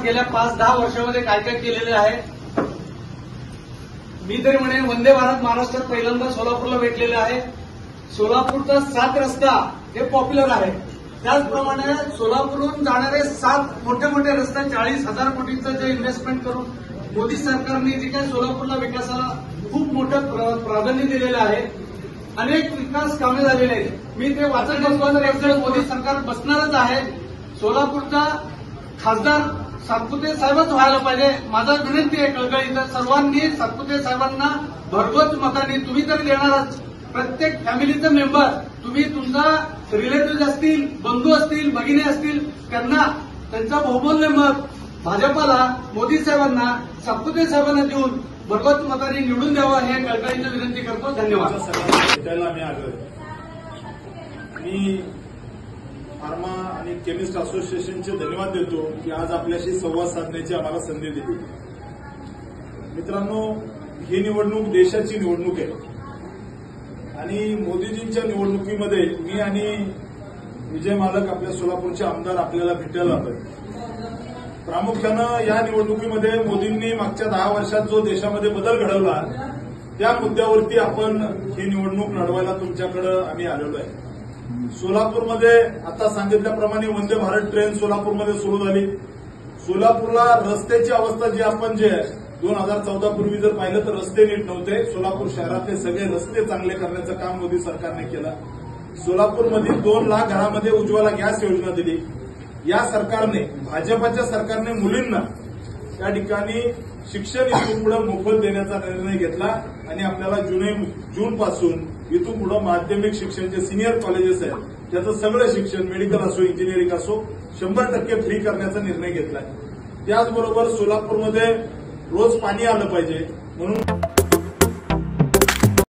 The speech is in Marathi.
गेल्या 5-10 वर्षामध्ये काय काय केलेलं आहे. मी तरी म्हणे वंदे भारत महाराष्ट्रात पहिल्यांदा सोलापूरला भेटलेलं आहे. सोलापूरचा 7 रस्ता हे पॉप्युलर आहे. त्याचप्रमाणे सोलापूरहून जाणारे 7 मोठे मोठे रस्ते 40,000 कोटींचं जे इन्व्हेस्टमेंट करून मोदी सरकारने जे काही सोलापूरला विकासाला खूप मोठं प्राधान्य दिलेलं आहे. अनेक विकास कामे झालेली आहेत. मी ते वाचत बसलो. मोदी सरकार बसणारच आहे. सोलापूरचा खासदार सातपुते साहेबच व्हायला पाहिजे. माझा विनंती आहे कळकळीचं सर्वांनी सातपुते साहेबांना भरघोस मतांनी तुम्ही तरी देणारच. प्रत्येक फॅमिलीचे मेंबर तुम्ही तुमचा रिलेटिव्ह असतील, बंधू असतील, भगिनी असतील त्यांना त्यांचा बहुमूल्य मत भाजपाला, मोदी साहेबांना, सातपुते साहेबांना देऊन भरघोस मतांनी निवडून द्यावं हे कळकळीचं विनंती करतो. धन्यवाद. भेटायला मी आलोय. मी फार्मा आणि केमिस्ट असोसिएशनचे धन्यवाद देतो की आज आपल्याशी संवाद साधण्याची आम्हाला संधी दिली. मित्रांनो, ही निवडणूक देशाची निवडणूक आहे आणि मोदीजींच्या निवडणुकीमध्ये मी आणि विजय मालक आपल्या सोलापूरचे आमदार आपल्याला भेटायला आलोय. प्रामुख्यानं या निवडणुकीमध्ये मोदींनी मागच्या 10 वर्षात जो देशामध्ये बदल घडवला त्या मुद्द्यावरती आपण ही निवडणूक लढवायला तुमच्याकडे आम्ही आलेलो आहे. सोलापूरमध्ये आता सांगितल्याप्रमाणे वंदे भारत ट्रेन सोलापूरमध्ये सुरू झाली. सोलापूरला रस्त्याची अवस्था जी आपण जे 2014 पूर्वी जर पाहिलं तर रस्ते नीट नव्हते. सोलापूर शहरातले सगळे रस्ते चांगले करण्याचं काम मोदी सरकारने केलं. सोलापूरमध्ये 2 लाख घरामध्ये उज्ज्वला गॅस योजना दिली. या सरकारने, भाजपाच्या सरकारने मुलींना त्या ठिकाणी शिक्षण इथून पुढे मोफत देण्याचा निर्णय घेतला आणि आपल्याला जून पासून इथून पुढे माध्यमिक शिक्षण जे सिनियर कॉलेजेस आहेत त्याचं सगळं शिक्षण मेडिकल असो, इंजिनिअरिंग असो 100% फ्री करण्याचा निर्णय घेतलाय. त्याचबरोबर सोलापूरमध्ये रोज पाणी आलं पाहिजे म्हणून